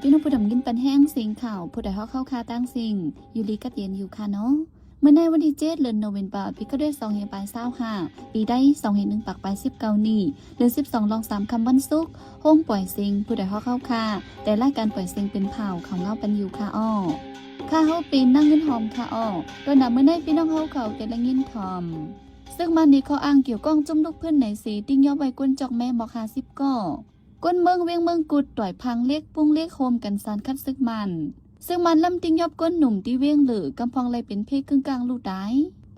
พี่น้องผู้ดำยินปันแห้งสิงข่าวผู้ใดเข้าคาตั้งสิงอยู่ลีกัดเย็นอยู่ค่ะเนาะเมื่อในวันที่7 เดือนโนเวมเบอร์ปีก็ได้2เฮงปลาย25ปีได้2เฮง1ปักปลาย19นี่เดือน12ลอง3คำวันศุกร์โฮมปล่อยสิงผู้ใดเข้าคาแต่รายการปล่อยสิงเป็นเผ่าของเงาปันอยู่ค่ะอ้อค่าเฮาปีนนั่งเงินหอมค่ะอ้อโดยนำเมื่อในพี่น้องเขาแต่ละเงินทอมซึ่งมันนี้เขาอ้างเกี่ยวก้องจุ่มลูกเพื่อนไหนสีติ้งย่อใบก้นจอกแม่บอก50ก่อก้นเมืองเวียงเมืองกุดต่อยพังเล็กปุ้งเล็กโฮมกันสารคัดซึกมันซึ่งมันลำติ้งยอบก้นหนุ่มที่เวียงหรือกำพองเลยเป็นเพศกึ่งกลางลูกได้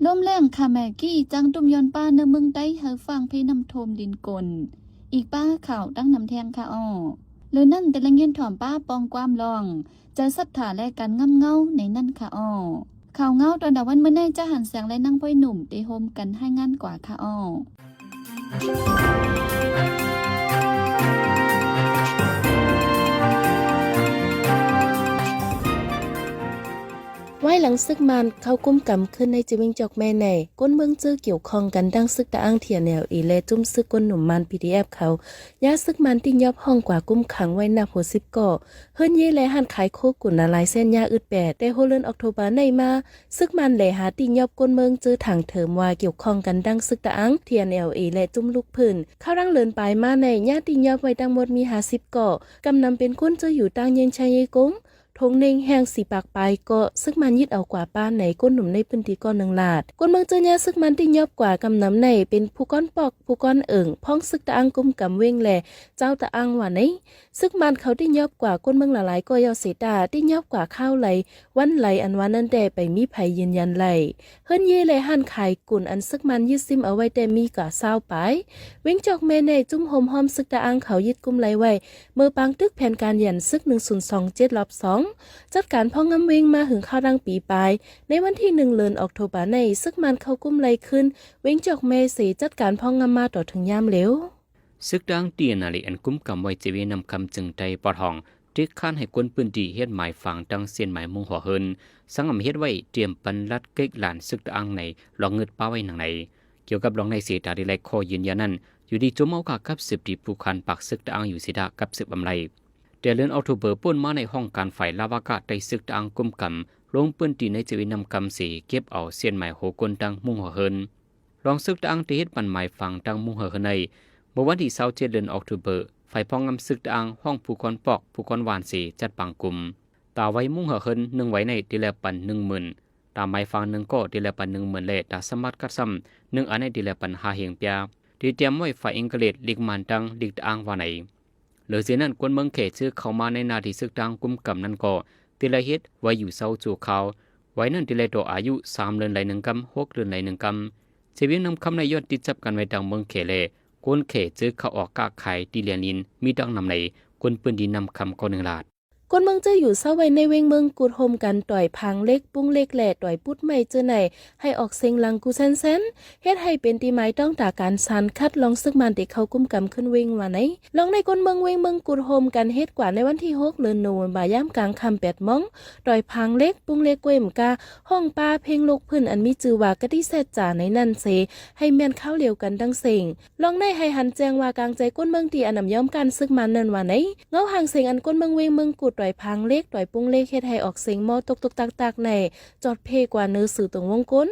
ล้มแรงคาแมกี้จังตุ่มยอนป้าเนื้อเมืองได้เฮาฟังเพนำโทมดินกลอีกป้าข่าวตั้งนำแทงค่ะอ้อเลยนั่นแต่ละเงินถ่อมป้าปองความลองจะศรัทธาและการง่ำเงาในนั่นค่ะอ้อข่าวเงาตอนดาวันเมื่อแน่จะหันแสงและนั่งพ่อยหนุ่มเตโฮมกันให้งานกว่าค่ะอ้อไว้หลังซึกมันเข้ากุ้มกำขึ้นในจิวิงจอกแม่ในก้นเมืองจื้อเกี่ยวข้องกันดังซึกตะอ้างเถียแนวอีเลจุ้มซึกก้นหนุ่มมัน PDF เขาย่าซึกมันติ้งยอบห้องกว่ากุ้มขังไว้หน้าโห10ก่อเฮิรนเย่และหันขายโคกุ่นละลายเส้นยาอึดแปดแต่โฮเลินออกโทบาในมาซึกมันแหลหาติ้งยอบก้นเมืองจื้อถังเถิมว่าเกี่ยวข้องกันดังซึกตะอ้างเถียแนวอีและจุ้มลูกพื้นเข้ารังเลินปลายมาในย่าติ้งยอบไว้ทั้งหมดมี50ก่อกำนำเป็นก้นจื้ออยู่ตั้งเย็นชัยกงทงเน่งแห้งสีปากปลายก็ซึกมันยึดเอากว่าป้าไหนก้นหนุ่มในพื้นที่ก้อนหนึ่งลาดก้นเมืองเจอเนี่ยซึกมันที่ยอบกว่ากำน้ำในเป็นผู้ก้อนปอกผู้ก้อนเอิ่งพ้องซึกตะอังกุมกำเว้งแหล่เจ้าตะอังว่าไหนซึกมันเขาที่ยอบกว่าก้นเมืองหลายๆก็ยอเสตาที่ยอบกว่าข้าวไหลวันไหลอันวันนั้นแต่ไปมีไผยืนยันไหลเฮิรนเย่เลยหันขายกุ่นอันซึกมันยึดซิมเอาไว้แต่มีกะเศร้าไปเว้งจอกแม่ในจุ่มโฮมหอมซึกตะอังเขายึดกุมไหลไว้เมื่อปังตึกแผนการยันซึก1027รอบ2จัดการพ่องำเวงมาถึงข้าวดังปีปลายในวันที่1 เดือนออกโทบาในซึกมันเข้ากุ้มไหลขึ้นเว้งจอกเมเสจัดการพ่องำมาต่อถึงยามเหลวซึกดังเตียนาลีอันกุ้มกำไว้เจเวนำคำจึงใจปอดห้องที่ข้านให้กวนปืนดีเฮ็ดหมายฝังดังเสียนหมายมุงหัวเฮินสังอำเฮ็ดไว้เตรียมปันลัดเก๊กหลานซึกดังในลองเงิดป้าไว้หนังไหนเกี่ยวกับลองในเสียตาดีไลคอยืนยันนั้นอยู่ดีจมเอากับสืบดีผู้คันปักซึกดังอยู่สิดากับสืบอำไลแต่เดือนออกตุเบอร์ป่นมาในห้องการฝ่ายลาวากาได้ซึกดังกุมกำลงปืนตีในเจวินำกำสีเก็บเอาเสียนหมายโหกลดังมุงหัวเฮินลองซึกดังที่เฮ็ดปันหมายฝังดังมุงหัวเฮินในเมื่อวันที่27 เดือนออกตุเบอร์ฝ่ายพ้องงำซึกดังห้องผู้คนปอกผู้คนหวานสีจัดปังกลุ่มตาไว้มุงหัวเฮิน1ไว้ในดีแลปัน10,000ตาหมายฝัง1ก็ดีแลปัน10,000เลตาสมัดกัดซ้ำ1อันในดีแลปัน5เฮงเปียที่เตรียมไว้ฝ่ายอังกฤษลิกมันดังลิกดังว่าไหนเหลือเสียนั้นกวนเมืองเขตชื่อเข้ามาในนาทีซึกดังกุมกำนั้นก็ติละเฮ็ดไว้อยู่เศร้าจูเขาไว้นั่นติละตัวอายุ3 เดือนไหล1 กำ6 เดือนไหล1 กำเสียเวียงนำคำในยอดติดจับกันไว้ดังเมืองเขเลกวนเขตชื่อเขาออกกะไข่ติเลียนินมีดังนำไหนกวนปืนดีนำคำก็1 ลาดคนเมืองจะอยู่เศร้าไว้ในเวงเมืองกูดโฮมกันต่อยพังเล็กปุ้งเล็กแหล่ต่อยปุดไม่เจอไหนให้ออกเสียงลังกูเซนเฮ็ดให้เป็นตีไม้ต้องตาการสันคัดลองซึกมันเด็กเขากุ้มกำขึ้นเวงว่าไหนลองในคนเมืองเวงเมืองกูดโฮมกันเฮ็ดกว่าในวันที่6 เดือนโนเวมเบอร์ย่ำกลางคำ8 โมงต่อยพังเล็กปุ้งเล็กเว้มกาห้องปลาเพลงลูกพื้นอันมีจือว่ากะที่แซ่จ่าในนั่นเสให้แม่นข้าวเหลียวกันดังเสียงลองในให้หันแจงว่ากลางใจก้นเมืองตีอันนำย้อมกันซึกมันนั่นว่าไหนเงาห่างเสียงอันก้นเมืองเวงเมืองกูดต่อยพังเล็กต่อยปุ้งเล็กเฮ็ดให้ออกเสียงมอตกตักในจอดเพกว่าเนื้อสื่อตรงวงก้น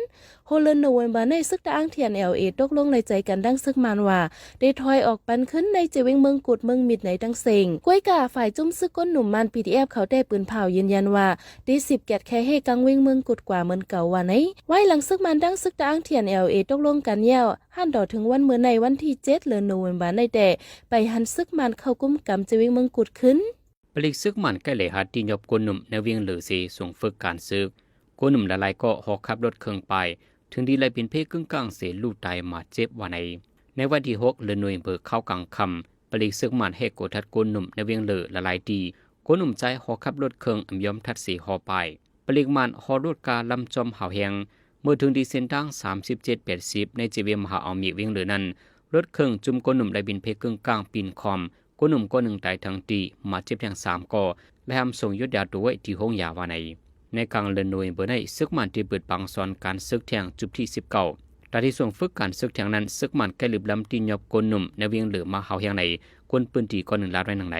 โฮเลินโนเวมเบอร์ในซึกตะอ้างเทียนLAตกลงในใจกันดังซึกมันว่าได้ถอยออกปันขึ้นในเจวิงเมืองกุดเมืองมิดในดังเสียงก้วยกาฝ่ายจุ้มซึกก้นหนุ่มมัน PDF เขาได้ปืนเผายืนยันว่าได้10 แกดแค่ให้กังวิงเมืองกุดกว่าเหมือนเก่าว่าไหนไว้หลังซึกมันดังซึกตะอ้างเทียนLAตกลงกันแย่วหันต่อถึงวันเมื่อในวันที่7 เดือนโนเวมเบอร์ในแต่ไปหันซึกมันเข้ากุมกำเจวิงเมืองกุดขึ้นปลิกซึกมันใกล้เลยหาตีนยบกวนหนุ่มในเวียงเหลือสีส่งฝึกการซึกกวนหนุ่มละลายก็หอกขับรถเครื่องไปถึงดีเลยเป็นเพศกึ่งกลางเสียลูกตายมาเจ็บว่าในวันที่6 เดือนหน่วยเบิกเข้ากลางคำปลิกซึกมันให้โกทัดกวนหนุ่มในเวียงเหลือละลายดีกวนหนุ่มใจหอกขับรถเครื่องย่อมทัดสีหอไปปลิกมันหอรถกาลำจอมหาวแหงเมื่อถึงดีเส้นทาง37-80ในจีเวียมหาเอามีเวียงเหลือนั้นรถเครื่องจุ่มกวนหนุ่มได้บินเพศกึ่งกลางปีนคอมกหนุ่มก็1ตายทั้งตีมาเจ็บทั้ง3ก็และทำส่งยุดยาตัวไว้ที่ห้องยาวาในกลางเดือนโนเวมเบอร์ในซึกมันที่เปิดปังซอนการซึกแทงจุดที่19แต่ที่ส่งฝึกการซึกแทงนั้นซึกมันใกล้ลืบลำตีนยบกหนุ่มในเวียงเหลือมาเฮาแห่งไหนคนปืนตีก็1 ลาดไว้หนังไหน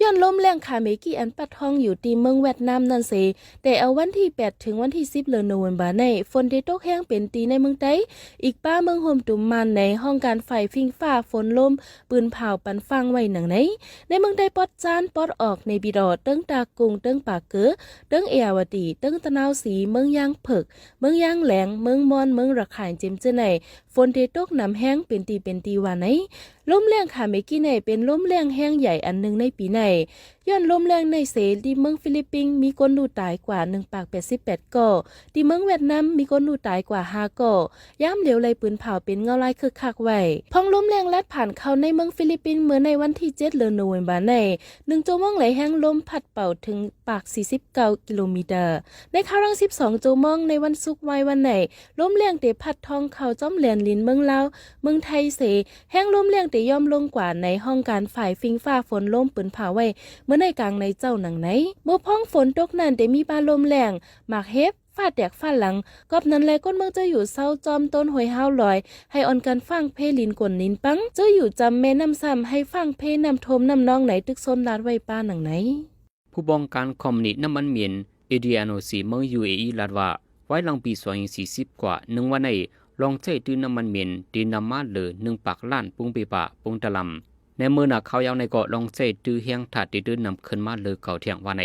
ย้อนล้มแรงค่ะเมกี้อันปัดทองอยู่ที่เมืองเวียดนามนั่นเสแต่เอาวันที่8ถึงวันที่10เดือนโนเวมบาในฝนได้ตกแห้งเป็นตีในเมืองไต้อีกป้าเมืองโฮมตุมมันในห้องการไฟฟิงฟ้าฝนลมปืนเผาปันฟังไว้หนังไหนในเมืองไต้ปอดจานปอดออกในบิดอเติ้งตากุงเติ้งปากเก๋อเติ้งเอียวดีเติ้งตะนาวสีเมืองยางเผิกเมืองยางแหลงเมืองมอนเมืองระขายเจมเจไหนฝนได้ตกน้ำแห้งเป็นตีว่าไหนลมแรงค่ะเมกี้ในเป็นลมแรงแห้งใหญ่อันหนึ่งในปีในย้อนลมแรงในเสที่เมืองฟิลิปปินส์มีคนดูตายกว่า188ก่อที่เมืองเวียดนามมีคนดูตายกว่า5ก่อย่ำเหลวไหลปืนเผาเป็นเงาลายคึกคักไว้พ้องลมแรงลัดผ่านเข้าในเมืองฟิลิปปินส์เมื่อในวันที่7เดือนโนเวมบาใน1ชั่วโมงไหลแห้งลมพัดเป่าถึงปาก49กิโลเมตรในครั้ง12ชั่วโมงในวันศุกร์วันไหนลมแรงเตะพัดทองเข้าจ้อมแหลนลินเมืองลาวเมืองไทยเสแห้งลมแรงเตะย่อมลงกว่าในห้องการฝ่ายฟิงฟ้าฝนลมปืนเผาไว้เมื่อในกลางในเจ้าหนังไหนเมื่อพ้องฝนตกนั้นได้มีบาลมแรงหมากเฮ็บฟาดแตกฟาดหลังกอบนั้นแลก้นเมืองจะอยู่เศร้าจอมต้นหอยห้าวลอยให้ออนกันฟังเพลินกวนลินปังจะอยู่จำแม่น้ำซ้ำให้ฟังเพน้ำทมน้ำนองไหนตึกซนลาดไว้ป้าหนังไหนผู้บองการคอมมิวนิสต์น้ำมันเมียนเอเดียโนซีเมือง UAE ลาดว่าไว้หลังปี2040กว่า1วันในลองใจตื้นน้ำมันเมียนดีนำมาเลย1 ปากล้านปุงปีปะปุงตะลำในเมื่อนักเขายาวในเกาะลองใจตื้อเฮียงถัดตื้นนำขึ้นมาเลยเก่าเที่ยงวันใน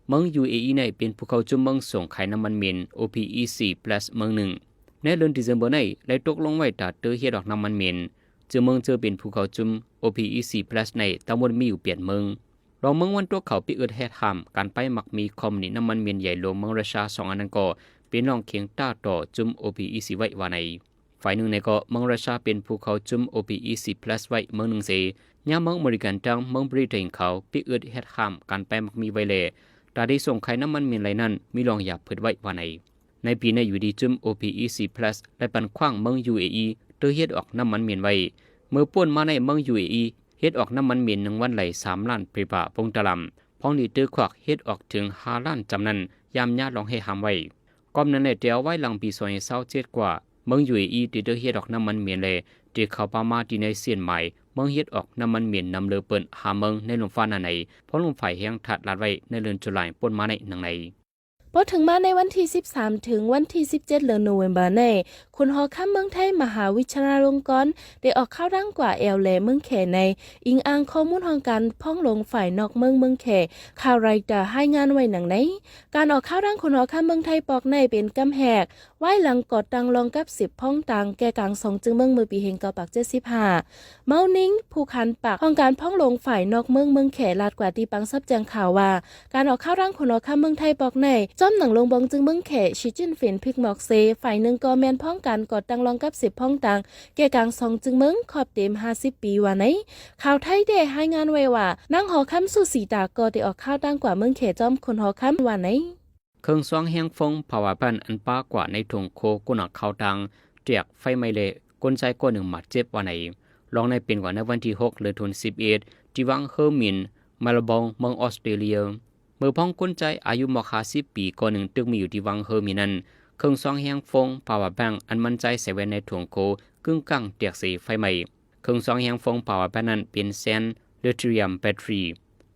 เมือง UAE ในเป็นภูเขาจุ่มเมืองส่งขายน้ำมันเมียน OPEC Plus เมืองหนึ่งในเดือนธันวาคมในได้ตกลงไว้ตัดตื้อเฮียดอกน้ำมันเมียนเจอเมืองเจอเป็นภูเขาจุ่ม OPEC Plus ในตำบลมีอยู่เปลี่ยนเมืองรองเมืองวันตัวเขาปีเอิดแฮดหามการไปมักมีคอมมิวนิสต์น้ำมันเมียนใหญ่หลวงเมืองรัสเซีย2อันนั้นก็เป็นรองเคียงต้าต่อจุ่ม OPEC ไว้ว่าในฝ่ายหนึ่งในก็เมืองรัสเซียเป็นภูเขาจุ่ม OPEC Plus ไว้เมืองหนึ่งเสียเมืองอเมริกันจังเมืองบริเตนเขาปีเอิดแฮดหามการไปมักมีไว้เลยตาได้ส่งขายน้ำมันเมียนไรนั้นมีรองหยาบเผยไว้ว่าในปีในอยู่ดีจุ่ม OPEC Plus ได้ปันขว้างเมือง UAE เตอเฮ็ดออกน้ำมันเมียนไว้เมื่อป่วนมาในเมือง UAE เฮ็ดออกน้ำมันเมียน1วันไหล3ล้านปีปะปงตะลำพ้องดีเตอร์ควักเฮ็ดออกถึง5ล้านจำนั้นยามญาติลองให้หามไว้ก้อมนั้นในเดียวไว้หลังปี2027กว่าเมือง UAE ติเตอร์เฮ็ดออกน้ำมันเมียนเลยที่เขาปามาที่ในเสียนใหม่เมืองเฮ็ดออกน้ำมันเมียนนำเลือเปิ้นหาเมืองในลมฟ้านาในเพราะลมฝ่ายแห้งถัดลาดไว้ในเดือนตุลาคมป่นมาในหนังในพอถึงมาในวันที่13ถึงวันที่17เดือนโนเวมบาในคุณหอค่ำเมืองไทยมหาวิทยาลงกรณ์ได้ออกเข้าดังกว่าแอลแลเมืองแขในอิงอ้างข้อมูลทางการพ่องลงฝ่ายนอกเมืองแขข่าวไรตาให้งานไว้หนังไหนการออกเข้าดังคุณหอค่ำเมืองไทยปอกในเป็นกำแหกไว้หลังกอดตังรองกับ10พ่องตังแก่กลาง2จึงเมืองมือปีเฮง9 75เมานิ่งผู้คันปากห้องการพ่องลงฝ่ายนอกเมืองแขลาดกว่าที่ปังซับแจงข่าวว่าการออกเข้าดังคุณหอค่ำเมืองไทยปอกในจอมหนังลงบองจึงเมืองแขชิจินเฟินพิกหมอกเซฝ่ายหนึ่งก็แมนพ้องกันกอดตังรองกับ10พ่องตังแก่กลาง2จึงเมืองขอบเต็ม50ปีว่าไหนข่าวไทยได้ให้งานไว้ว่านั่งหอค่ำสู่สีตาก็ได้ออกเข้าดังกว่าเมืองแขจอมคนหอค่ำว่าไหนเครื่องซ้องแห้งฟงภาวะพันอันป้ากว่าในถุงโคกุนักเขาดังเจียกไฟไม่เละกลใจก้นหนึ่งหมัดเจ็บว่าไหนลองในเป็นกว่าในวันที่6เดือนธันวาคมที่วังเฮอร์มินมาลบองเมืองออสเตรเลียเมื่อพ้องก้นใจอายุม50 ปีก่อนหนึ่งตึกมีอยู่ที่วังเฮอร์มินนั้นเครื่องซ้องแห้งฟงภาวะแบงอันมั่นใจใส่ไว้ในถุงโคกึ่งกลางเตียกสีไฟไหม้เครื่องซ้องแห้งฟงภาวะแบงนั้นเป็นแซนเลเทเรียมแบตเตอรี่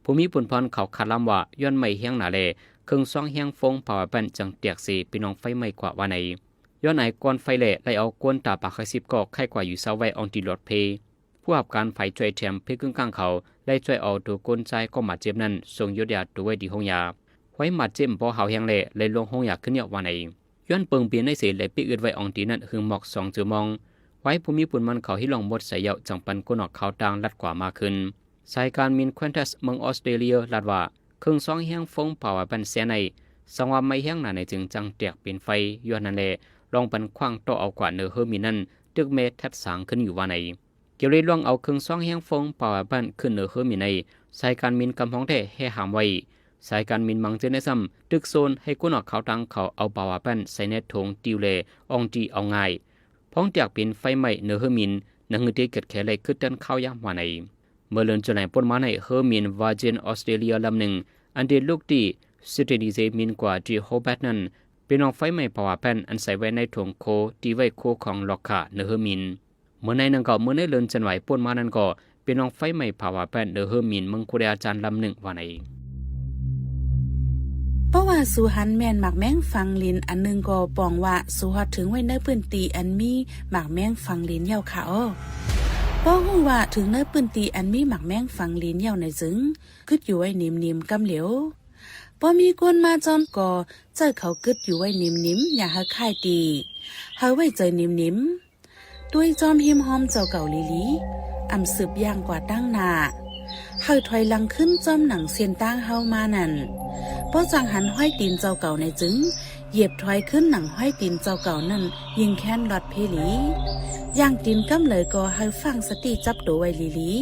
ผู้มีผลพรเขาคาดลำว่าย้อนไม่แห้งหนาเลเครื่องซ้องแห้งฟงภาวะแบงจังเตียกสีพี่น้องไฟไหม้กว่าว่าไหนย้อนไหนก้อนไฟเละไล่เอาก้นตาปาก10ก็ไข้กว่าอยู่เสาไว้ออนติลอดเพผู้หับการไฟช่วยแถมเพื่อกึ่งกลางเขาได้ช่วยเอาตัวก้นใจก็มาเจ็บนั้นส่งยศยาตัวไว้ที่ห้องยาไว้มาเจ็บพอเขาแห้งเละเลยลงห้องยาขึ้นเหยาะว่าไหนย้อนเปิงเปลี่ยนในเสียเลยปีอื่นไว้อองตีนั้นหึงหมอก2จือมองไว้ผู้มีปุ่นมันเขาให้ลองหมดใส่เหยาะจังปันก้นออกเขาต่างลัดกว่ามาขึ้นสายการมินควันทัสเมืองออสเตรเลียลัดว่าเครื่องซ้องแห้งฟงภาวะปันเสียในสังว่าไม่แห้งหนาในจึงจังเตียกเป็นไฟย้อนนั่นแหละลองปันคว้างต่อเอากว่าเนื้อเฮอร์มินนั้นตึกเมตรทัดสางขึ้นอยู่ว่าไหนเกี่ยวเลยลองเอาเครื่องซ้องแห้งฟงภาวะปันขึ้นเนื้อเฮอร์มินในสายการมินกำพองแท้ให้หามไว้สายการมินมังเจในซ้ำตึกโซนให้กุนออกเขาตังเขาเอาปาวาแป้นใส่ในถงติวเลอองจีเอาง่ายพ้องจากเป็นไฟไหม้เนื้อเฮอร์มินนังเงือเกิดแค่เลยขึ้นเต้นเข้ายามว่าในเมื่อเลือนจุลัยปนมาในเฮอร์มินวาจินออสเตรเลียลำหนึ่งอันเดลูกที่ซิตี้ดีเซมินกว่าที่โฮแบทนั้นเป็นออกไฟไหม้ปาวาแป้นอันใส่ไว้ในถงโคที่ไว้โคของล็อกขาเนื้อเฮอร์มินเมื่อในนังเก่าเมื่อในเลือนจุลัยปนมานั้นก็ เป็นน้องไฟใหม่ภาวะแป้นเดอเฮอร์มินเมืองคุเดอาจารย์ลำหนึ่งว่าไหน เพราะว่าสุหันแม่นหมากแมงฟังลินอันนึงก็ปองว่าสุฮอดถึงไว้ในพื้นที่อันมีหมากแมงฟังลินยาวค่ะป้อฮู้ว่าถึงในพื้นที่อันมีหมากแมงฟังลินยาวในจึงกึดอยู่ไว้นิ่มๆกำเหลียวป้อมีคนมาจอมก็เจ้าเขากึดอยู่ไว้นิ่มๆอย่าเฮาค่ายตีเฮาไว้ใจนิ่มๆด้วยจอมหิมหอมเจ้าเก่าลีอำสืบย่างกว่าตั้งหน้าเฮาถอยหลังขึ้นจอมหนังเสียนตั้งเฮามานั่นป้อจังหันห้อยตีนเจ้าเก่าในจึงเหยียบถอยขึ้นหนังห้อยตีนเจ้าเก่านั่นยิงแค้นลอดเพลีย่างตีนกำเลยก็ให้ฟังสติจับตัวไว้ลี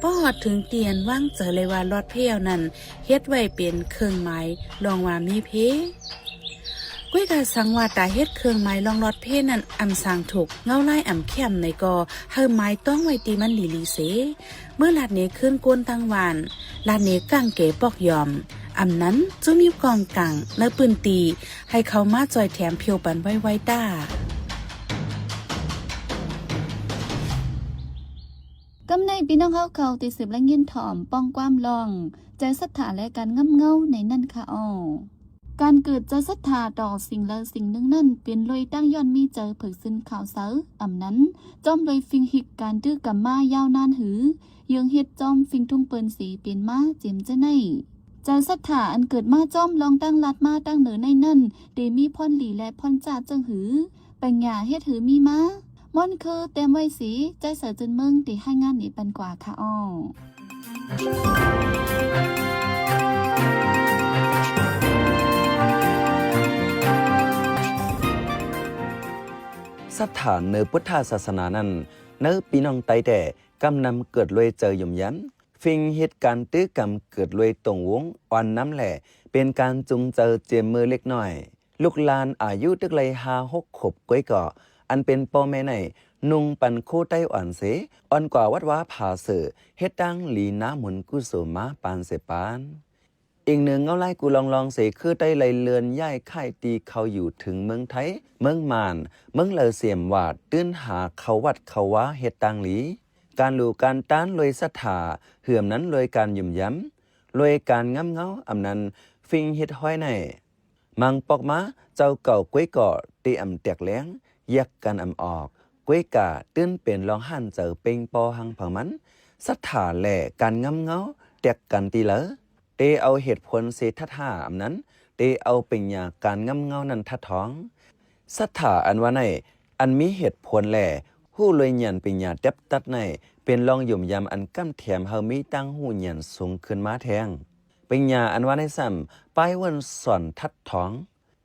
ป้อหอดถึงเตียนว่างเจอเลยว่าลอดเพลนั่นเฮ็ดไว้เป็นเครื่องหมายลองว่ามีเพก้วยกาสังว่าตาเฮ็ดเครื่องหมายลองลอดเพนั่นอำสางถูกเงาไล่อำแคมในก็เฮาไม้ต้องไว้ตีมันลีเสเมื่อลาดเนขึ้นกวนตั้งวานลาดเนก้างเก๋ปอกยอมอำนั้นจะมีกองกังและปืนตีให้เขามาจอยแถมเพียวปันไว้ต้ากำในพี่น้องเขาติดสืบและยินถ่อมป้องความลองใจศรัทธาและการง่ำเงาในนั่นค่ะการเกิดใจศรัทธาต่อสิ่งและสิ่งหนึ่งนั่นเป็นลอยตั้งย้อนมีเจอเผยซึนข่าวเสาอำนั้นจอมลอยฟิงหิกการดื้อกับมายาวนานหือยังเฮ็ดจอมฟิงทุ่งเปินสีเปลี่ยนมาเจียมจะในใจศรัทธาอันเกิดมาจอมลองตั้งลัดมาตั้งเหนือในนั่นเดมีพรหลีและพรจ่าจังหือปัญญาเฮ็ดหือมีมาม่อนคือเต็มไว้สีใจเสือจนเมืองตีให้งานนี้ปันกว่าค่ะสถานเนื้อพุทธศาสนานั้นเนื้อปีน้องไตแต่กำนำเกิดรวยเจอหยุ่มยันฟิงเหตุการณ์ตื้อกำเกิดรวยตรงวงอ่อนน้ำแหล่เป็นการจุงเจอเจียมมือเล็กน้อยลูกลานอายุตึกเลย5-6 ขบก้อยก่ออันเป็นพ่อแม่ในนุ่งปันคู่ไต้อ่อนเสอ่อนกว่าวัดว้าผาเสือเฮ็ดดังหลีน้ำหมุนกุโสมาปานเสปานอีกหนึ่งเงาไล่กูลองเสคือไต้ไหลเลือนย่ายค่ายตีเขาอยู่ถึงเมืองไทยเมืองมานเมืองเลอเสียมวาดตื้นหาเขาวัดเขาว้าเฮ็ดดังหลีการลู่การต้านลอยศรัทธาเหื่อมนั้นลอยการยุ่มย้ำลอยการง้ำเงาอำนั้นฟิงเฮ็ดห้อยในมังปอกมาเจ้าเก่าก้วยก่อตีอำแตกแหลงแยกกันอำออกก้วยกาตื้นเป็นลองหันเจอเป่งปอหังผังมันศรัทธาแหล่การง้ำเงาแตกกันตีเหลอเตเอาเหตุผลเศรษฐาอำนั้นเตเอาปัญญาการง้ำเงานั้นทัดท้องศรัทธาอันว่าในอันมีเหตุผลแหล่ผู้เลยหยันปัญญาเด็บตัดในเป็นลองหยุ่มยำอันกั้มแถมเฮามีตั้งหูหยันสูงขึ้นมาแทงปัญญาอันว่าในซ้ำป้ายวันสอนทัดท้อง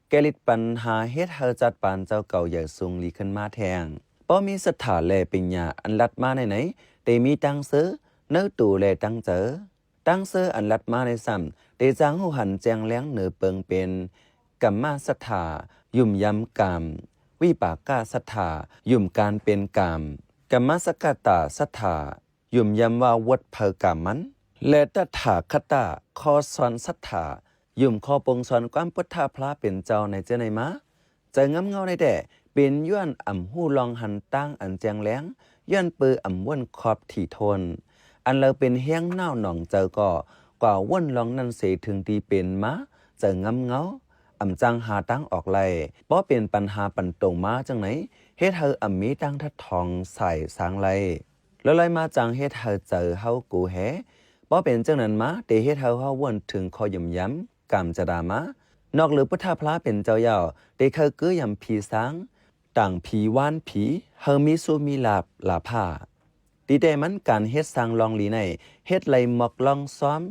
แกลิดปัญหาเฮ็ดเฮาจัดปานเจ้าเก่าใหญ่สูงลีขึ้นมาแทงป้อมีศรัทธาแลปัญญาอันลัดมาไหนเตมีตั้งซื้อเนื้อตู่แลตั้งเจอตั้งซื้ออันลัดมาในซ้ำเตจางหูหันแจงแหลงเหนือเปิงเป็นกัมมาศรัทธายุ่มยำกามวิปากาศรัทธายุ่มการเป็นกามกัมมสกตาศรัทธายุ่มยำว่าวัดเพอกามันและตถาคตาคอสอนศรัทธายุ่มคอปงสอนความพุทธพระเป็นเจ้าในเจในมาเจองำเงาในแด่เป็นย้อนอ่ำหูลองหันตั้งอันแจงแหลงย้อนปืออ่ำว่นขอบถี่ทนอันเราเป็นเฮียงเน่าหนองเจอก็กว่าว่นลองนั่นเสถึงตีเป็นมาเจองำเงาอ่ำจังหาตั้งออกไล่เพราะเป็นปัญหาปันตรงมาจังไหนเฮ็ดเฮาอ่ำมีตั้งทัดทองใส่สางไล่แล้วไล่มาจังเฮ็ดเฮาเจอเฮากูแฮเพราะเป็นจังนั้นมาเตเฮ็ดเฮาว่นถึงคอยย้ำกรรมจะดามานอกหรือพุทธพระเป็นเจ้าเย่าเตเคยกือยำผีสางต่างผีว่านผีเฮามีสู้มีลาบลาผ้าตีแต่มันการเฮ็ดสร้างลองหลีในเฮ็ดไหลหมอกลองซ้อม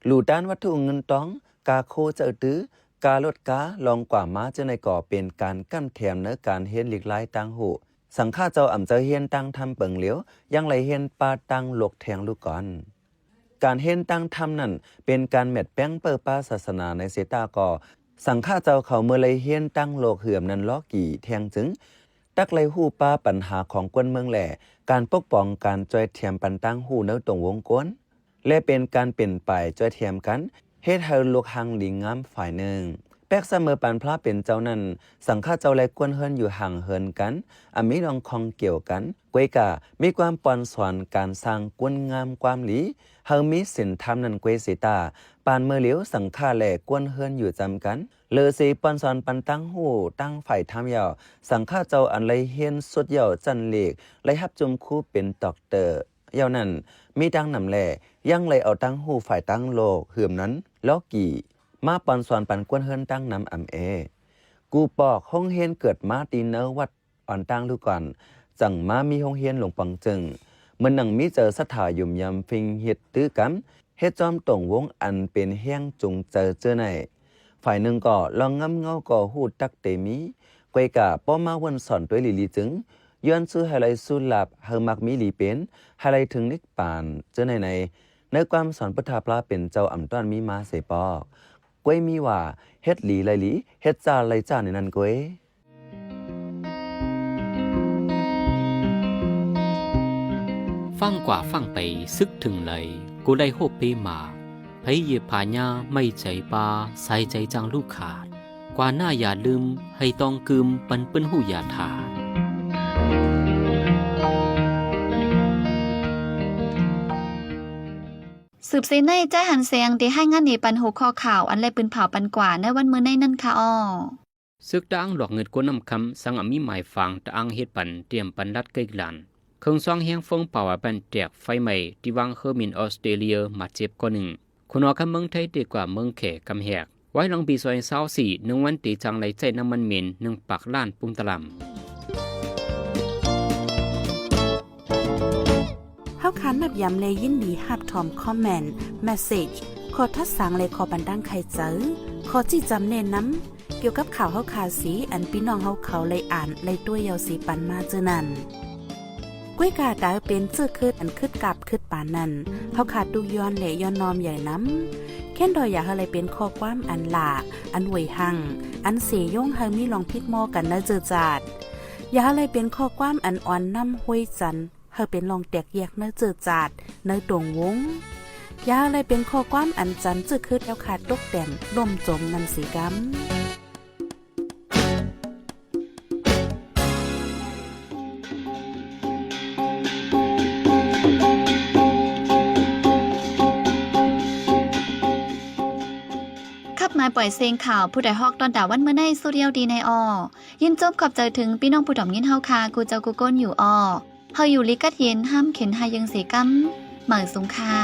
หลู่ด้านวัตถุเงินต้องกาโคเจอตื้อกาลดกาลองกว่ามาจะในก่อเป็นการกั้นแถมเนื้อการเฮ็ดหลีกลายต่างหูสังฆาเจ้าอ่ำเจ้าเฮียนตั้งทำเปิงเหลียวยังไหลเฮียนปาตั้งหลกแทงลูกก่อนการเฮ็ดตั้งทำนั่นเป็นการแมดแป้งเปิดป้าศาสนาในเสตากอสังฆาเจ้าเขาเมื่อไหลเฮียนตั้งโลกเหื่อมนั้นล้อกี่แทงจึงตักไหลหู้ป้าปัญหาของกวนเมืองแหล่การปกป้องการจอยเทียมปันตั้งหู้เนื้อตรงวงกวนและเป็นการเปลี่ยนไปจอยเทียมกันเฮ็ดให้ลูกหังหลิงงามฝ่ายหนึ่ง แป๊กเสมอปันพระเป็นเจ้านั้นสังฆาเจ้าและกวนเฮิรนอยู่ห่างเหินกันมีน้องคองเกี่ยวกันกวยกะมีความปอนสอนการสร้างกวนงามความหลีเฮามีศีลธรรมนั้นกวยสิตาปานเมื่อเหลียวสังฆาและกวนเฮิรนอยู่จำกันเลอสีปอนสอนปันตั้งหูตั้งฝ่ายทำยาวสังฆาเจ้าอันไรเฮียนสุดยาวจันเล็กไรฮับจุมคู่เป็นด็อกเตอร์ยาวนั้นมีดังนำแลยังเลยเอาตั้งหูฝ่ายตั้งโลกเหือมนั้นล้อกี่มาปอนสอนปันกวนเฮิรนตั้งนำกูปอกห้องเฮียนเกิดมาตีเนอวัดอ่อนตั้งลูกก่อนจังมามีห้องเฮียนหลงปังจึงมันนังมีเจอสถายุ่มยำฟิงเฮ็ดตื้อกำเฮ็ดจอมตรงวงอันเป็นแห้งจุงเจอไหนฝ่ายหนึ่งก็ลองงำเงาก็หูตักเตมีกวยกะป้อมาวันสอนตัวลีจึงย้อนซื้อให้ไรสู้หลับเฮมักมีลีเป็นให้ไรถึงนิกปานเจอในความสอนพุทธาพระเป็นเจ้าอ่ำต้อนมีมาเสปอกกวยมีว่าเฮ็ดหลีไรหลีเฮ็ดจาไรจาในนั้นกวยฟังกว่าฟังไปซึกถึงเลยกูได้โฮปเปมาพยเยผาญาไม่ใจปาใส่ใจจังลูกขาดกว่าหน้าอย่าลืมให้ต้องกึมปันเปิ้นหูอย่าถาด สืบเสในใจหันเสียงที่ให้งานในปันหัวข้อข่าวอันไรปืนเผาปันกว่าในวันมื้อในนั่นค่ะอ้อซึกตะอังหลอกเงินกวนนำคำสังมีหมายฟังตะอังเฮ็ดปันเตรียมปันรัดไกลกลันเครื่องซองแห้งฟงเป่าปันแจกไฟใหม่ที่วางเฮอร์มินออสเตรเลียมาเจ็บก็หนึ่งคุณออกเมืองไทยดีกว่าเมืองแขกกำแหกไว้ลองปีซอย24 1วันตีจังไหลใจน้ำมันเหม็น1ปักล้านปุ้งตะลำเฮาคันนับย้ำเลยยินดีฮับทอมคอมเมนต์เมสเสจขอทัดสังเลยขอบันดังใครเจอขอจี้จำเน้นน้ำเกี่ยวกับข่าวเฮาคาสีอันพี่น้องเฮาเขาเลยอ่านเลยตัวยาวสีปันมาเจอนั่นกล้วยกาดาเป็นเจื้อคืดอันคืดกับคืดปานนั้นเฮาขาดดูย้อนและย้อนนอมใหญ่น้ำแค่นดอยอยากอะไรเป็นข้อความอันหลาอันหวยหังอันเสยย่งเฮามีลองพิดหม้อกันนะเจอจาดอยากอะไรเป็นข้อความอันอ่อนน้ำห้วยจันเฮาเป็นลองแตกแยกเนื้อเจอจาดเนื้อตรงวงยาอะไรเป็นข้อความอันจันจื้อคืดแล้วขาดตกแต่มล่มจมนันสีกำมาปล่อยเสียงข่าวผู้ใดฮอกตอนดาวันเมื่อในสุเรียวดีในอยินจบขอบใจถึงพี่น้องผู้ดอมยินเฮาคากูเจ้ากูก้นอยู่เฮาอยู่ลิกัดเย็นห้ามเข็นหายังเสกัมเหมือสุงคา